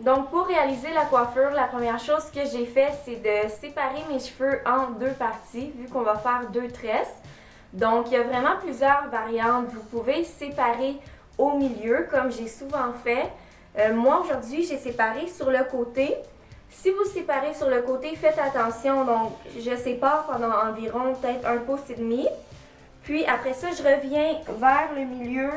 Donc pour réaliser la coiffure, la première chose que j'ai fait, c'est de séparer mes cheveux en deux parties, vu qu'on va faire deux tresses. Donc il y a vraiment plusieurs variantes. Vous pouvez séparer au milieu, comme j'ai souvent fait. Moi aujourd'hui, j'ai séparé sur le côté. Si vous séparez sur le côté, faites attention. Donc je sépare pendant environ peut-être 1,5 pouce. Puis après ça, je reviens vers le milieu,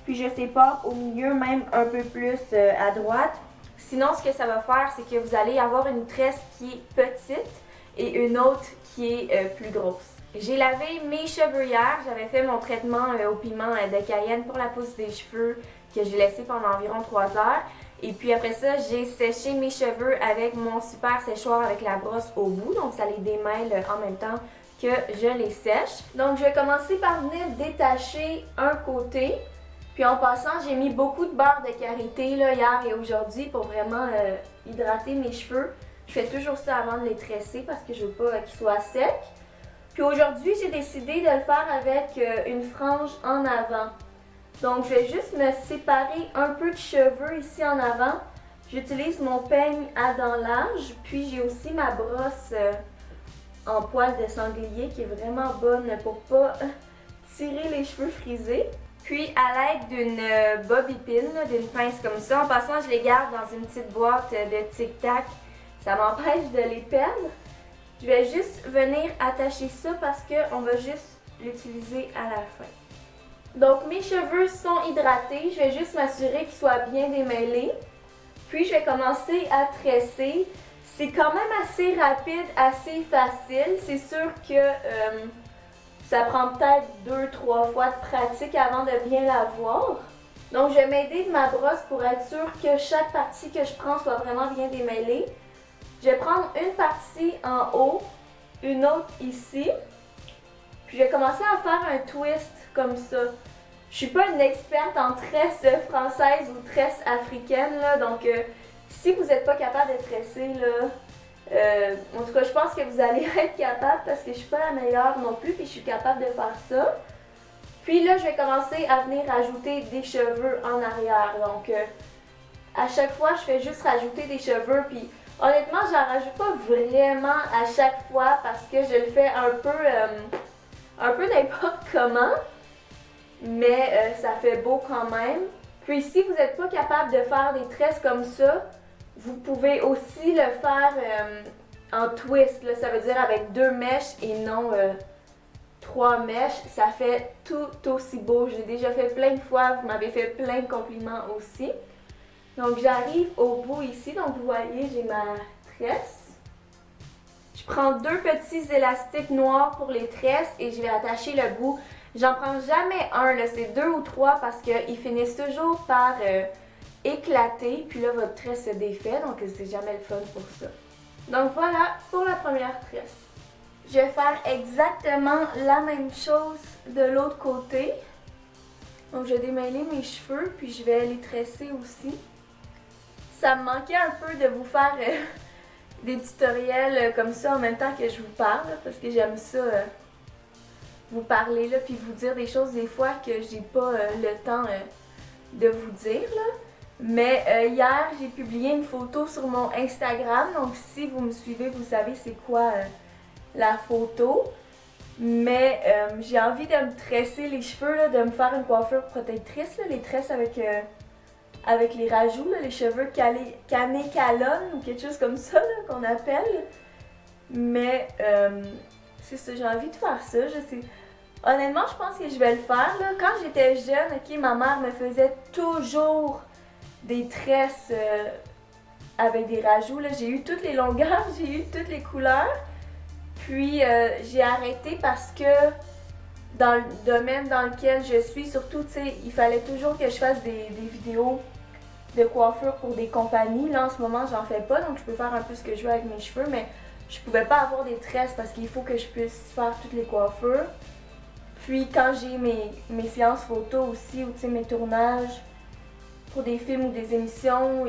puis je sépare au milieu, même un peu plus à droite. Sinon, ce que ça va faire, c'est que vous allez avoir une tresse qui est petite et une autre qui est plus grosse. J'ai lavé mes cheveux hier, j'avais fait mon traitement au piment de Cayenne pour la pousse des cheveux que j'ai laissé pendant environ 3 heures. Et puis après ça, j'ai séché mes cheveux avec mon super séchoir avec la brosse au bout, donc ça les démêle en même temps que je les sèche. Donc je vais commencer par venir détacher un côté. Puis en passant, j'ai mis beaucoup de beurre de karité là, hier et aujourd'hui pour vraiment hydrater mes cheveux. Je fais toujours ça avant de les tresser parce que je veux pas qu'ils soient secs. Puis aujourd'hui, j'ai décidé de le faire avec une frange en avant. Donc je vais juste me séparer un peu de cheveux ici en avant. J'utilise mon peigne à dents larges. Puis j'ai aussi ma brosse en poil de sanglier qui est vraiment bonne pour pas tirer les cheveux frisés. Puis à l'aide d'une bobby pin, d'une pince comme ça, en passant je les garde dans une petite boîte de tic-tac, ça m'empêche de les perdre. Je vais juste venir attacher ça parce qu'on va juste l'utiliser à la fin. Donc mes cheveux sont hydratés, je vais juste m'assurer qu'ils soient bien démêlés. Puis je vais commencer à tresser. C'est quand même assez rapide, assez facile. C'est sûr que ça prend peut-être 2-3 fois de pratique avant de bien la voir. Donc je vais m'aider de ma brosse pour être sûre que chaque partie que je prends soit vraiment bien démêlée. Je vais prendre une partie en haut, une autre ici. Puis je vais commencer à faire un twist comme ça. Je suis pas une experte en tresses françaises ou tresses africaines, là, donc si vous n'êtes pas capable de tresser, là, en tout cas, je pense que vous allez être capable parce que je suis pas la meilleure non plus, puis je suis capable de faire ça. Puis là, je vais commencer à venir ajouter des cheveux en arrière. Donc, à chaque fois, je fais juste rajouter des cheveux, puis honnêtement, j'en rajoute pas vraiment à chaque fois parce que je le fais un peu n'importe comment. Mais ça fait beau quand même. Puis si vous n'êtes pas capable de faire des tresses comme ça, vous pouvez aussi le faire en twist. Là. Ça veut dire avec 2 mèches et non 3 mèches. Ça fait tout aussi beau. J'ai déjà fait plein de fois. Vous m'avez fait plein de compliments aussi. Donc j'arrive au bout ici. Donc vous voyez, j'ai ma tresse. Je prends 2 petits élastiques noirs pour les tresses et je vais attacher le bout. J'en prends jamais un, c'est 2 ou 3 parce qu'ils finissent toujours par éclater. Puis là, votre tresse se défait, donc c'est jamais le fun pour ça. Donc voilà pour la première tresse. Je vais faire exactement la même chose de l'autre côté. Donc je vais démêler mes cheveux, puis je vais les tresser aussi. Ça me manquait un peu de vous faire des tutoriels comme ça en même temps que je vous parle, parce que j'aime ça. Vous parler là, puis vous dire des choses des fois que j'ai pas le temps de vous dire là. Mais hier, j'ai publié une photo sur mon Instagram, donc si vous me suivez, vous savez c'est quoi la photo. Mais j'ai envie de me tresser les cheveux, là, de me faire une coiffure protectrice, là, les tresses avec les rajouts, là, les cheveux cané-calonne ou quelque chose comme ça là, qu'on appelle. Mais c'est ça, j'ai envie de faire ça, je sais. Honnêtement, je pense que je vais le faire, là. Quand j'étais jeune, ok, ma mère me faisait toujours des tresses avec des rajouts, là. J'ai eu toutes les longueurs, j'ai eu toutes les couleurs. Puis j'ai arrêté parce que dans le domaine dans lequel je suis, surtout, tu sais, il fallait toujours que je fasse des vidéos de coiffure pour des compagnies. Là, en ce moment, j'en fais pas, donc je peux faire un peu ce que je veux avec mes cheveux, mais je pouvais pas avoir des tresses parce qu'il faut que je puisse faire toutes les coiffures. Puis quand j'ai mes séances photos aussi, ou tu sais, mes tournages pour des films ou des émissions,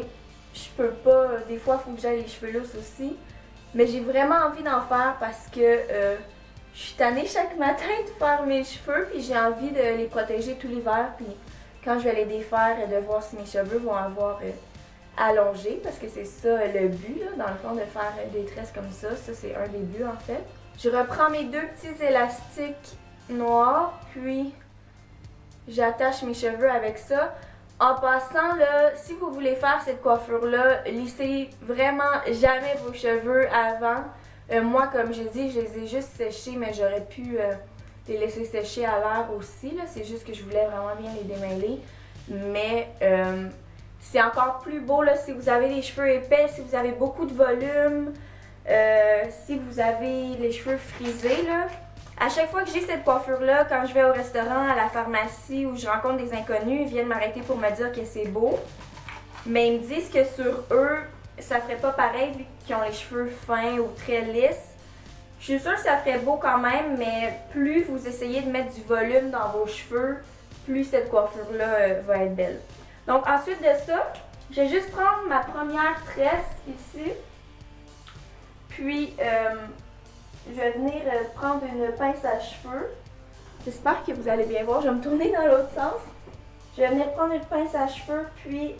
je peux pas, des fois il faut que j'aille les cheveux lousses aussi. Mais j'ai vraiment envie d'en faire parce que je suis tannée chaque matin de faire mes cheveux, puis j'ai envie de les protéger tout l'hiver. Puis quand je vais les défaire, de voir si mes cheveux vont avoir allongé parce que c'est ça le but, là, dans le fond, de faire des tresses comme ça. Ça, c'est un des buts, en fait. Je reprends mes 2 petits élastiques noirs, puis j'attache mes cheveux avec ça. En passant, là, si vous voulez faire cette coiffure-là, lissez vraiment jamais vos cheveux avant. Moi, comme j'ai dit, je les ai juste séchés, mais j'aurais pu les laisser sécher à l'air aussi. C'est juste que je voulais vraiment bien les démêler. Mais c'est encore plus beau là, si vous avez les cheveux épais, si vous avez beaucoup de volume, si vous avez les cheveux frisés, là. À chaque fois que j'ai cette coiffure-là, quand je vais au restaurant, à la pharmacie ou je rencontre des inconnus, ils viennent m'arrêter pour me dire que c'est beau. Mais ils me disent que sur eux, ça ferait pas pareil vu qu'ils ont les cheveux fins ou très lisses. Je suis sûre que ça ferait beau quand même, mais plus vous essayez de mettre du volume dans vos cheveux, plus cette coiffure-là va être belle. Donc ensuite de ça, je vais juste prendre ma première tresse ici. Puis je vais venir prendre une pince à cheveux. J'espère que vous allez bien voir. Je vais me tourner dans l'autre sens. Je vais venir prendre une pince à cheveux, puis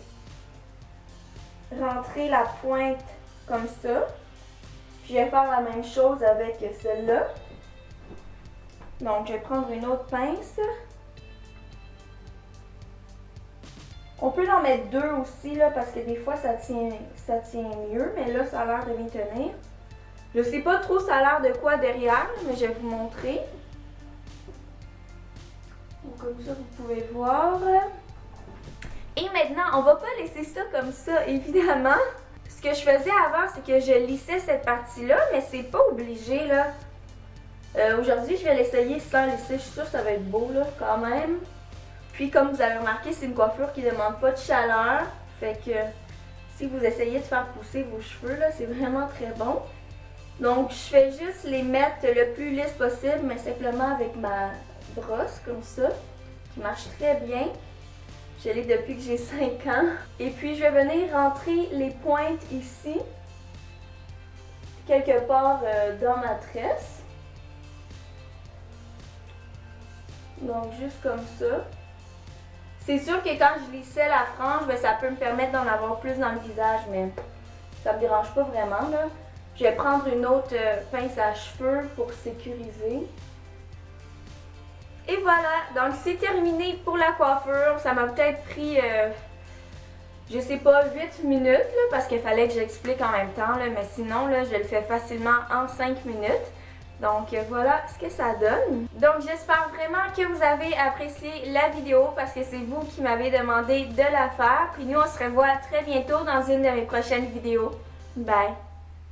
rentrer la pointe comme ça. Puis je vais faire la même chose avec celle-là. Donc je vais prendre une autre pince. On peut en mettre 2 aussi là, parce que des fois ça tient mieux, mais là ça a l'air de bien tenir. Je sais pas trop ça a l'air de quoi derrière, mais je vais vous montrer. Donc comme ça vous pouvez voir. Et maintenant, on va pas laisser ça comme ça, évidemment. Ce que je faisais avant, c'est que je lissais cette partie-là, mais c'est pas obligé là. Aujourd'hui, je vais l'essayer sans lisser. Je suis sûre que ça va être beau là, quand même. Puis comme vous avez remarqué, c'est une coiffure qui demande pas de chaleur. Fait que si vous essayez de faire pousser vos cheveux là, c'est vraiment très bon. Donc, je fais juste les mettre le plus lisse possible, mais simplement avec ma brosse, comme ça, qui marche très bien. Je l'ai depuis que j'ai 5 ans. Et puis, je vais venir rentrer les pointes ici, quelque part dans ma tresse. Donc, juste comme ça. C'est sûr que quand je lissais la frange, ben, ça peut me permettre d'en avoir plus dans le visage, mais ça me dérange pas vraiment, là. Je vais prendre une autre pince à cheveux pour sécuriser. Et voilà, donc c'est terminé pour la coiffure. Ça m'a peut-être pris, je sais pas, 8 minutes, là, parce qu'il fallait que j'explique en même temps, là, mais sinon, là, je le fais facilement en 5 minutes. Donc voilà ce que ça donne. Donc j'espère vraiment que vous avez apprécié la vidéo parce que c'est vous qui m'avez demandé de la faire. Puis nous, on se revoit très bientôt dans une de mes prochaines vidéos. Bye!